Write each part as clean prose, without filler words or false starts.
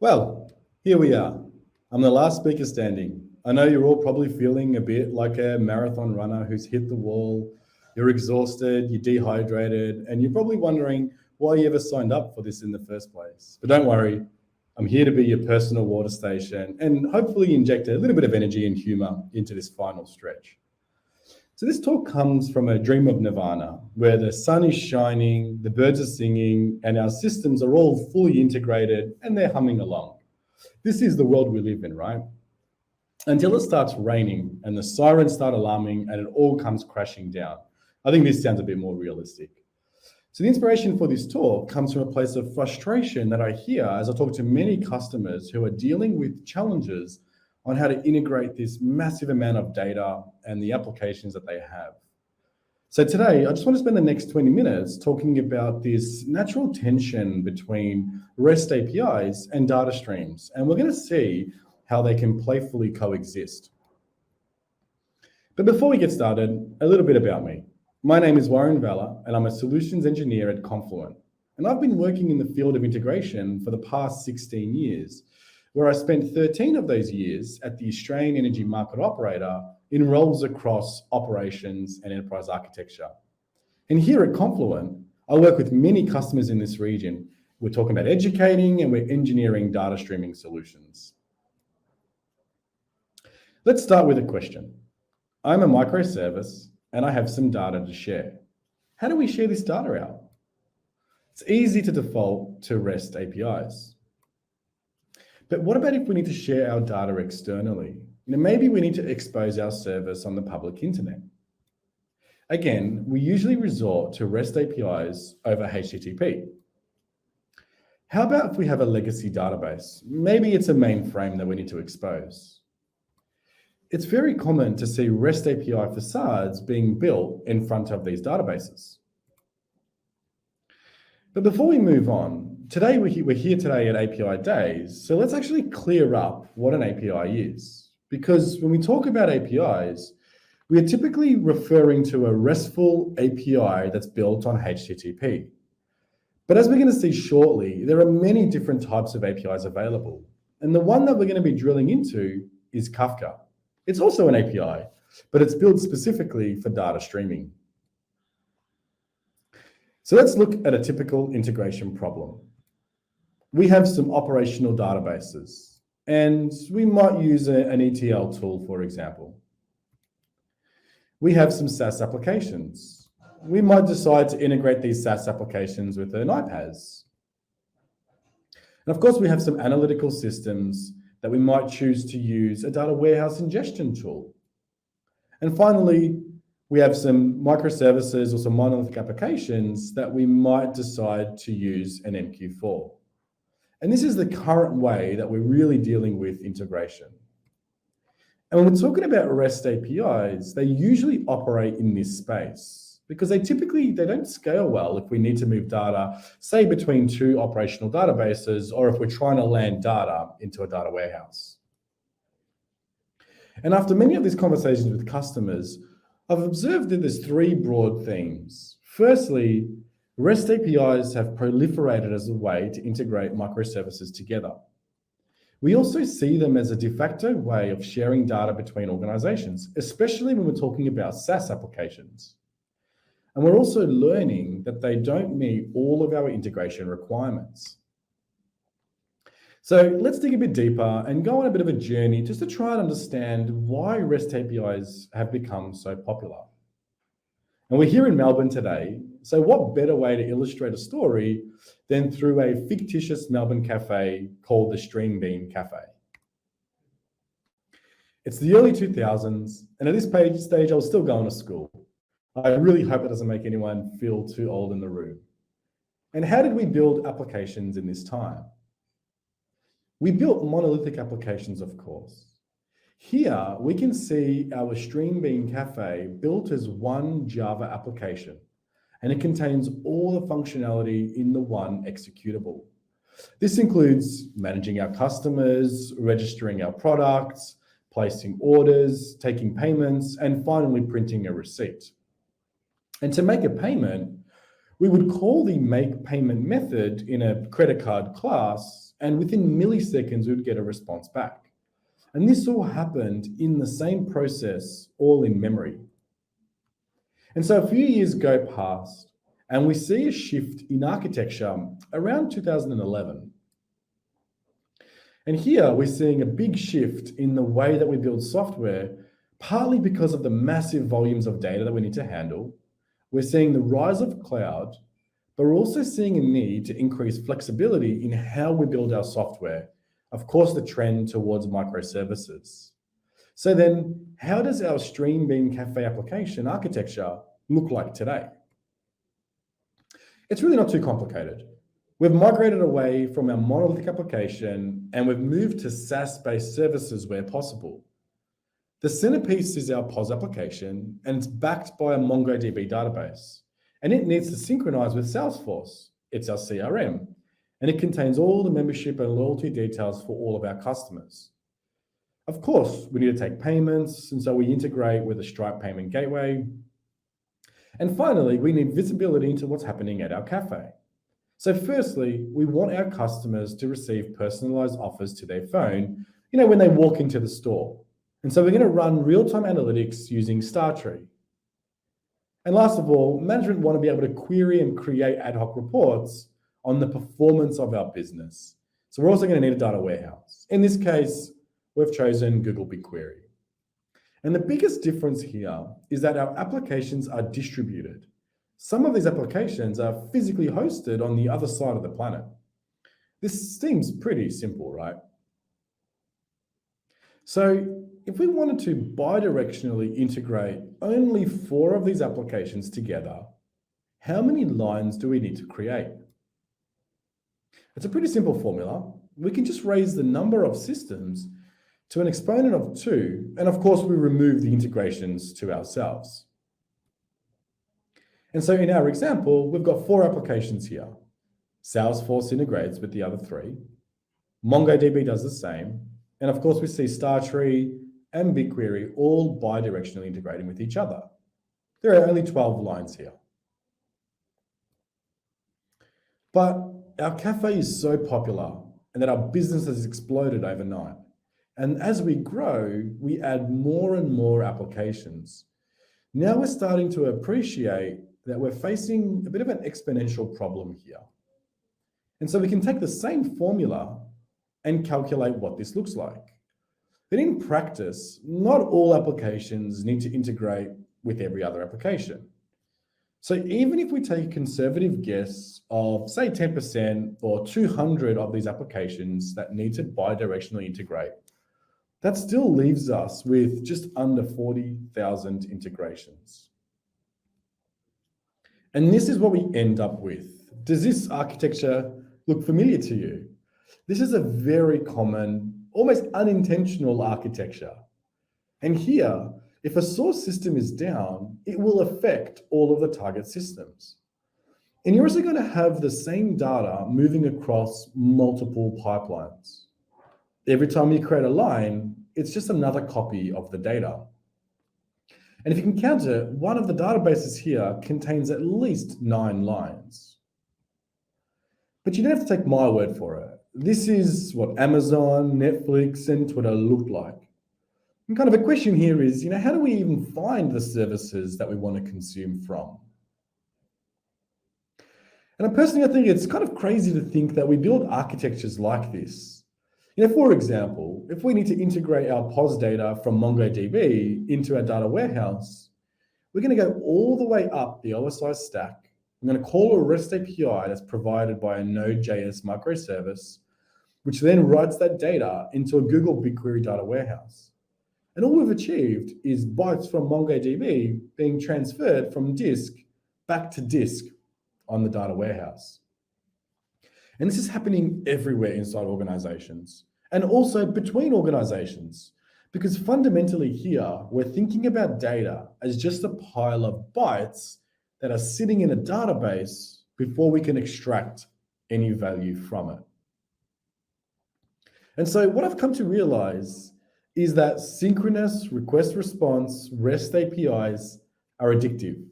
Well, here we are. I'm the last speaker standing. I know you're all probably feeling a bit like a marathon runner who's hit the wall. You're exhausted, you're dehydrated, and you're probably wondering why you ever signed up for this in the first place. But don't worry, I'm here to be your personal water station and hopefully inject a little bit of energy and humor into this final stretch. So this talk comes from a dream of nirvana, where the sun is shining, the birds are singing, and our systems are all fully integrated and they're humming along. This is the world we live in, right? Until it starts raining and the sirens start alarming and it all comes crashing down. I think this sounds a bit more realistic. So the inspiration for this talk comes from a place of frustration that I hear as I talk to many customers who are dealing with challenges on how to integrate this massive amount of data and the applications that they have. So today, I just want to spend the next 20 minutes talking about this natural tension between REST APIs and data streams. And we're going to see how they can playfully coexist. But before we get started, a little bit about me. My name is Vella, and I'm a solutions engineer at Confluent. And I've been working in the field of integration for the past 16 years, where I spent 13 of those years at the Australian Energy Market Operator in roles across operations and enterprise architecture. And here at Confluent, I work with many customers in this region. We're talking about educating and we're engineering data streaming solutions. Let's start with a question. I'm a microservice and I have some data to share. How do we share this data out? It's easy to default to REST APIs. But what about if we need to share our data externally? Maybe we need to expose our service on the public internet. Again, we usually resort to REST APIs over HTTP. How about if we have a legacy database? Maybe it's a mainframe that we need to expose. It's very common to see REST API facades being built in front of these databases. But before we move on, today we're here today at API Days, so let's actually clear up what an API is. Because when we talk about APIs, we are typically referring to a RESTful API that's built on HTTP. But as we're going to see shortly, there are many different types of APIs available. And the one that we're going to be drilling into is Kafka. It's also an API, but it's built specifically for data streaming. So let's look at a typical integration problem. We have some operational databases, and we might use an ETL tool, for example. We have some SaaS applications. We might decide to integrate these SaaS applications with an iPaaS. And of course, we have some analytical systems that we might choose to use a data warehouse ingestion tool. And finally, we have some microservices or some monolithic applications that we might decide to use an MQ4. And this is the current way that we're really dealing with integration. And when we're talking about REST APIs, they usually operate in this space because they don't scale well if we need to move data, say between two operational databases, or if we're trying to land data into a data warehouse. And after many of these conversations with customers, I've observed that there's three broad themes. Firstly, REST APIs have proliferated as a way to integrate microservices together. We also see them as a de facto way of sharing data between organizations, especially when we're talking about SaaS applications. And we're also learning that they don't meet all of our integration requirements. So let's dig a bit deeper and go on a bit of a journey just to try and understand why REST APIs have become so popular. And we're here in Melbourne today, so what better way to illustrate a story than through a fictitious Melbourne cafe called the Stream Bean Cafe. It's the early 2000s, and at this stage I was still going to school. I really hope it doesn't make anyone feel too old in the room. And how did we build applications in this time? We built monolithic applications, of course. Here, we can see our Stream Bean Cafe built as one Java application, and it contains all the functionality in the one executable. This includes managing our customers, registering our products, placing orders, taking payments, and finally printing a receipt. And to make a payment, we would call the make payment method in a credit card class, and within milliseconds, we'd get a response back. And this all happened in the same process, all in memory. And so a few years go past, and we see a shift in architecture around 2011. And here we're seeing a big shift in the way that we build software, partly because of the massive volumes of data that we need to handle. We're seeing the rise of cloud, but we're also seeing a need to increase flexibility in how we build our software. Of course, the trend towards microservices. So then, how does our Stream Beam Cafe application architecture look like today? It's really not too complicated. We've migrated away from our monolithic application and we've moved to SaaS-based services where possible. The centerpiece is our POS application, and it's backed by a MongoDB database. And it needs to synchronize with Salesforce. It's our CRM. And it contains all the membership and loyalty details for all of our customers. Of course, we need to take payments, and so we integrate with a Stripe payment gateway. And finally, we need visibility into what's happening at our cafe. So firstly, we want our customers to receive personalized offers to their phone, when they walk into the store. And so we're going to run real-time analytics using StarTree. And last of all, management want to be able to query and create ad hoc reports on the performance of our business. So we're also going to need a data warehouse. In this case, we've chosen Google BigQuery. And the biggest difference here is that our applications are distributed. Some of these applications are physically hosted on the other side of the planet. This seems pretty simple, right? So if we wanted to bidirectionally integrate only 4 of these applications together, how many lines do we need to create? It's a pretty simple formula. We can just raise the number of systems to an exponent of 2, and of course we remove the integrations to ourselves. And so in our example, we've got 4 applications here. Salesforce integrates with the other 3. MongoDB does the same. And of course, we see StarTree and BigQuery all bidirectionally integrating with each other. There are only 12 lines here. But our cafe is so popular and that our business has exploded overnight. And as we grow, we add more and more applications. Now we're starting to appreciate that we're facing a bit of an exponential problem here. And so we can take the same formula and calculate what this looks like. But in practice, not all applications need to integrate with every other application. So even if we take a conservative guess of, say, 10% or 200 of these applications that need to bidirectionally integrate, that still leaves us with just under 40,000 integrations. And this is what we end up with. Does this architecture look familiar to you? This is a very common, almost unintentional architecture. And here, if a source system is down, it will affect all of the target systems. And you're also going to have the same data moving across multiple pipelines. Every time you create a line, it's just another copy of the data. And if you can count it, one of the databases here contains at least 9 lines. But you don't have to take my word for it. This is what Amazon, Netflix, and Twitter looked like. And kind of a question here is, how do we even find the services that we want to consume from? And personally, I think it's kind of crazy to think that we build architectures like this. For example, if we need to integrate our POS data from MongoDB into our data warehouse, we're going to go all the way up the OSI stack. I'm going to call a REST API that's provided by a Node.js microservice, which then writes that data into a Google BigQuery data warehouse. And all we've achieved is bytes from MongoDB being transferred from disk back to disk on the data warehouse. And this is happening everywhere inside organizations and also between organizations, because fundamentally here, we're thinking about data as just a pile of bytes that are sitting in a database before we can extract any value from it. And so what I've come to realize is that synchronous request response REST APIs are addictive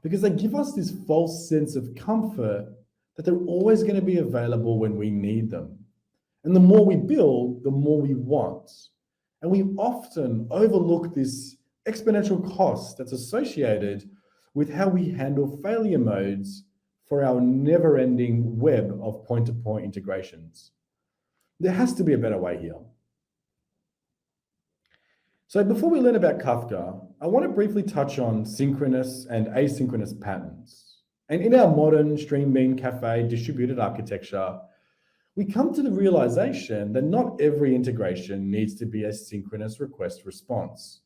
because they give us this false sense of comfort that they're always going to be available when we need them. And the more we build, the more we want. And we often overlook this exponential cost that's associated with how we handle failure modes for our never-ending web of point-to-point integrations. There has to be a better way here. So before we learn about Kafka, I want to briefly touch on synchronous and asynchronous patterns. And in our modern stream bean cafe distributed architecture, we come to the realization that not every integration needs to be a synchronous request response.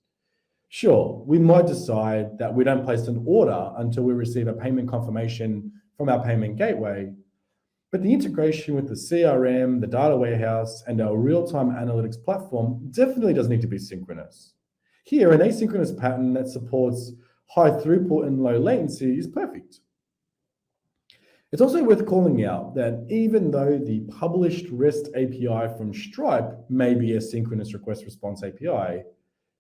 Sure, we might decide that we don't place an order until we receive a payment confirmation from our payment gateway, but the integration with the CRM, the data warehouse, and our real-time analytics platform definitely does need to be synchronous. Here, an asynchronous pattern that supports high throughput and low latency is perfect. It's also worth calling out that even though the published REST API from Stripe may be a synchronous request response API,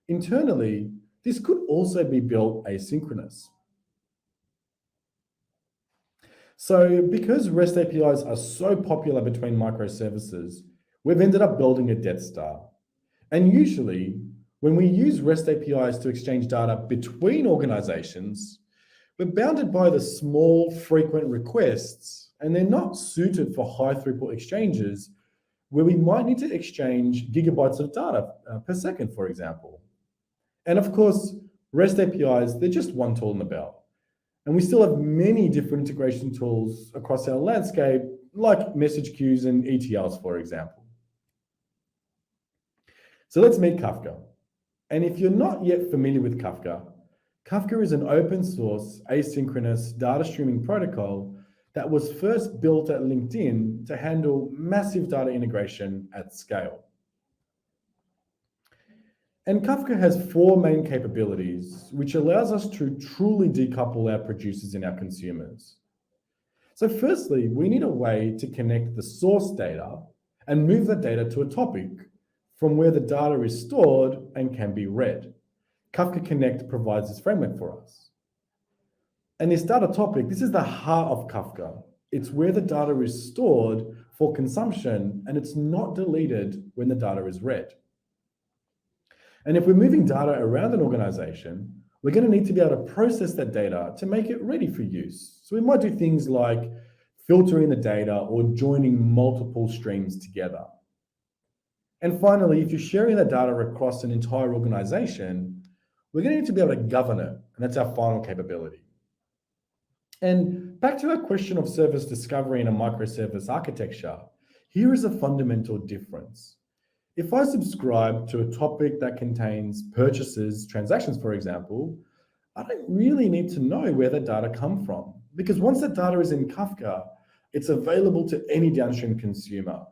internally, this could also be built asynchronous. So because REST APIs are so popular between microservices, we've ended up building a Death Star. And usually, when we use REST APIs to exchange data between organizations, we're bounded by the small, frequent requests, and they're not suited for high throughput exchanges where we might need to exchange gigabytes of data per second, for example. And of course, REST APIs, they're just one tool in the belt. And we still have many different integration tools across our landscape, like message queues and ETLs, for example. So let's meet Kafka. And if you're not yet familiar with Kafka, Kafka is an open source asynchronous data streaming protocol that was first built at LinkedIn to handle massive data integration at scale. And Kafka has four main capabilities, which allows us to truly decouple our producers and our consumers. So firstly, we need a way to connect the source data and move that data to a topic from where the data is stored and can be read. Kafka Connect provides this framework for us. And this data topic, this is the heart of Kafka. It's where the data is stored for consumption, and it's not deleted when the data is read. And if we're moving data around an organization, we're going to need to be able to process that data to make it ready for use. So we might do things like filtering the data or joining multiple streams together. And finally, if you're sharing that data across an entire organization, we're going to need to be able to govern it, and that's our final capability. And back to our question of service discovery in a microservice architecture, here is a fundamental difference. If I subscribe to a topic that contains purchases, transactions, for example, I don't really need to know where that data come from, because once that data is in Kafka, it's available to any downstream consumer.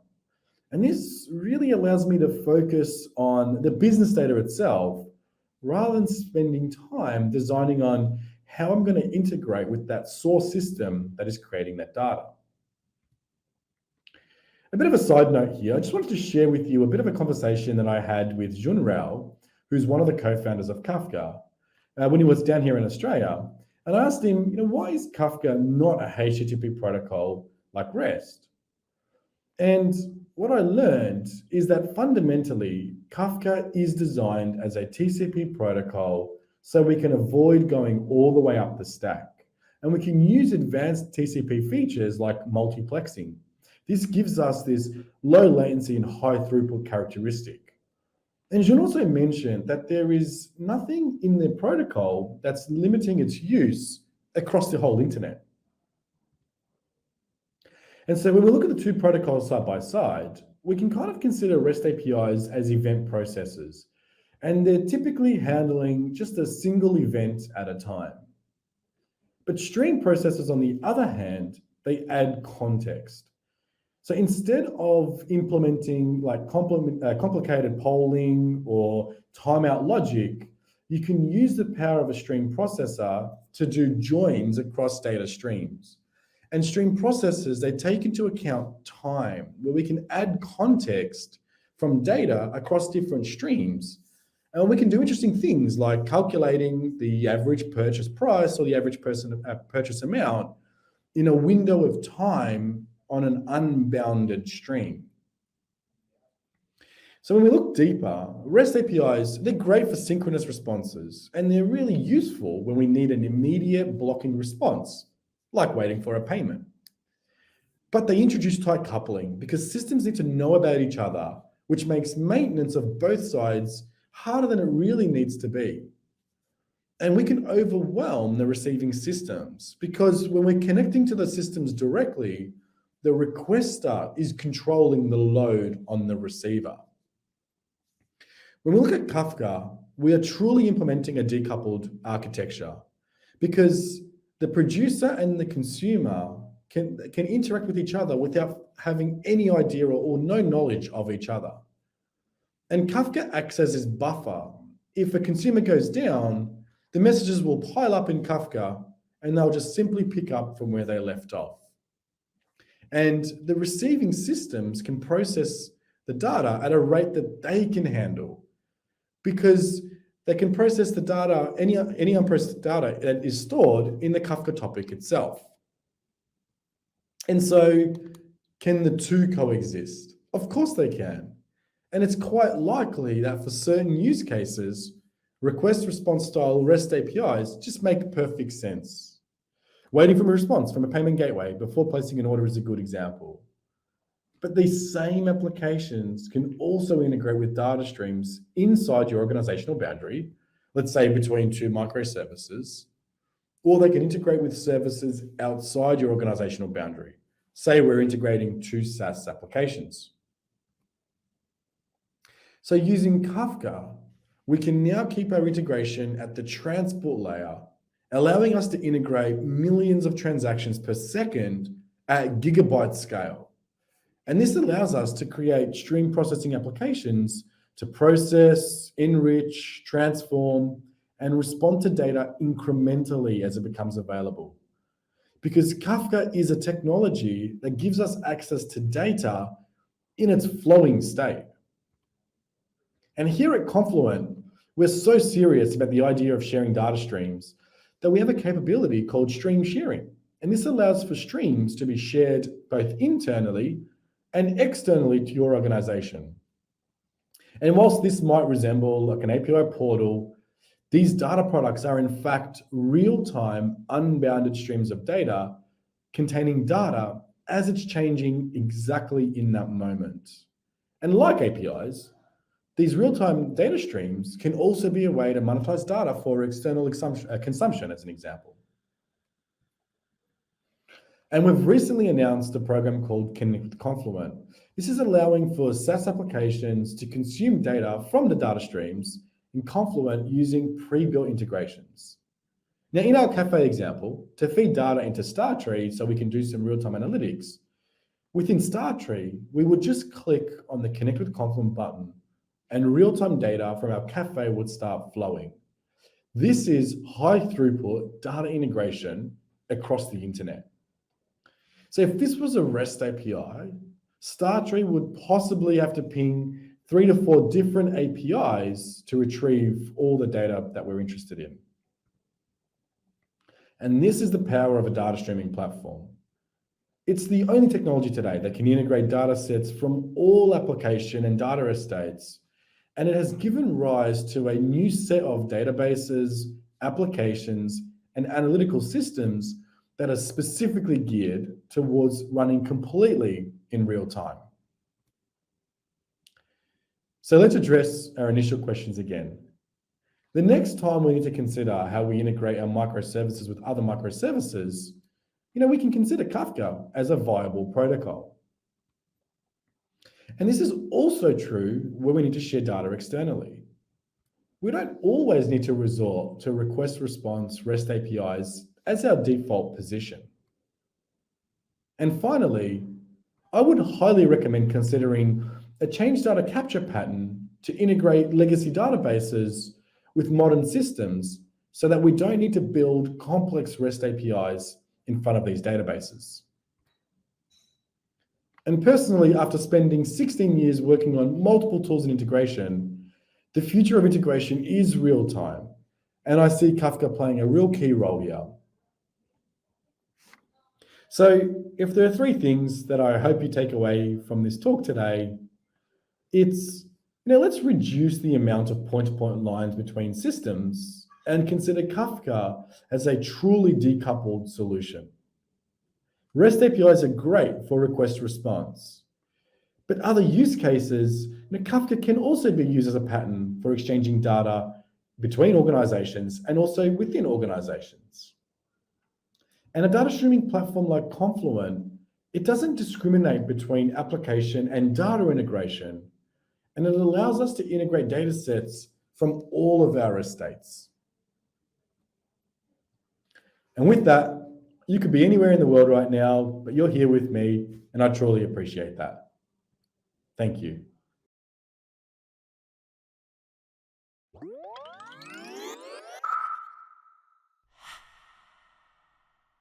And this really allows me to focus on the business data itself, rather than spending time designing on how I'm going to integrate with that source system that is creating that data. A bit of a side note here, I just wanted to share with you a bit of a conversation that I had with Jun Rao, who's one of the co-founders of Kafka, when he was down here in Australia. And I asked him, why is Kafka not a HTTP protocol like REST? And what I learned is that fundamentally, Kafka is designed as a TCP protocol so we can avoid going all the way up the stack. And we can use advanced TCP features like multiplexing. This gives us this low latency and high throughput characteristic. And Jean also mentioned that there is nothing in the protocol that's limiting its use across the whole internet. And so when we look at the two protocols side by side, we can kind of consider REST APIs as event processors, and they're typically handling just a single event at a time. But stream processors, on the other hand, they add context. So instead of implementing like complicated polling or timeout logic, you can use the power of a stream processor to do joins across data streams. And stream processors, they take into account time, where we can add context from data across different streams. And we can do interesting things like calculating the average purchase price or the average purchase amount in a window of time on an unbounded stream. So when we look deeper, REST APIs, they're great for synchronous responses, and they're really useful when we need an immediate blocking response, like waiting for a payment. But they introduce tight coupling because systems need to know about each other, which makes maintenance of both sides harder than it really needs to be. And we can overwhelm the receiving systems because when we're connecting to the systems directly, the requester is controlling the load on the receiver. When we look at Kafka, we are truly implementing a decoupled architecture because the producer and the consumer can interact with each other without having any idea or no knowledge of each other. And Kafka acts as this buffer. If a consumer goes down, the messages will pile up in Kafka and they'll just simply pick up from where they left off. And the receiving systems can process the data at a rate that they can handle because they can process the data, any unprocessed data that is stored in the Kafka topic itself. And so can the two coexist? Of course they can. And it's quite likely that for certain use cases, request response style REST APIs just make perfect sense. Waiting for a response from a payment gateway before placing an order is a good example. But these same applications can also integrate with data streams inside your organizational boundary, let's say between two microservices, or they can integrate with services outside your organizational boundary. Say we're integrating two SaaS applications. So using Kafka, we can now keep our integration at the transport layer, allowing us to integrate millions of transactions per second at gigabyte scale. And this allows us to create stream processing applications to process, enrich, transform, and respond to data incrementally as it becomes available. Because Kafka is a technology that gives us access to data in its flowing state. And here at Confluent, we're so serious about the idea of sharing data streams that we have a capability called stream sharing. And this allows for streams to be shared both internally and externally to your organization. And whilst this might resemble like an API portal, these data products are in fact real-time unbounded streams of data containing data as it's changing exactly in that moment. And like APIs, these real-time data streams can also be a way to monetize data for external consumption, as an example. And we've recently announced a program called Connect with Confluent. This is allowing for SaaS applications to consume data from the data streams in Confluent using pre-built integrations. Now, in our cafe example, to feed data into StarTree so we can do some real-time analytics, within StarTree, we would just click on the Connect with Confluent button and real-time data from our cafe would start flowing. This is high throughput data integration across the internet. So if this was a REST API, StarTree would possibly have to ping 3 to 4 different APIs to retrieve all the data that we're interested in. And this is the power of a data streaming platform. It's the only technology today that can integrate data sets from all application and data estates, and it has given rise to a new set of databases, applications, and analytical systems that are specifically geared towards running completely in real time. So let's address our initial questions again. The next time we need to consider how we integrate our microservices with other microservices, we can consider Kafka as a viable protocol. And this is also true when we need to share data externally. We don't always need to resort to request response REST APIs as our default position. And finally, I would highly recommend considering a change data capture pattern to integrate legacy databases with modern systems so that we don't need to build complex REST APIs in front of these databases. And personally, after spending 16 years working on multiple tools and integration, the future of integration is real time, and I see Kafka playing a real key role here. So if there are 3 things that I hope you take away from this talk today, it's Now let's reduce the amount of point-to-point lines between systems and consider Kafka as a truly decoupled solution. REST APIs are great for request response, but other use cases, Kafka can also be used as a pattern for exchanging data between organizations and also within organizations. And a data streaming platform like Confluent, it doesn't discriminate between application and data integration, and it allows us to integrate data sets from all of our estates. And with that, you could be anywhere in the world right now, but you're here with me, and I truly appreciate that. Thank you.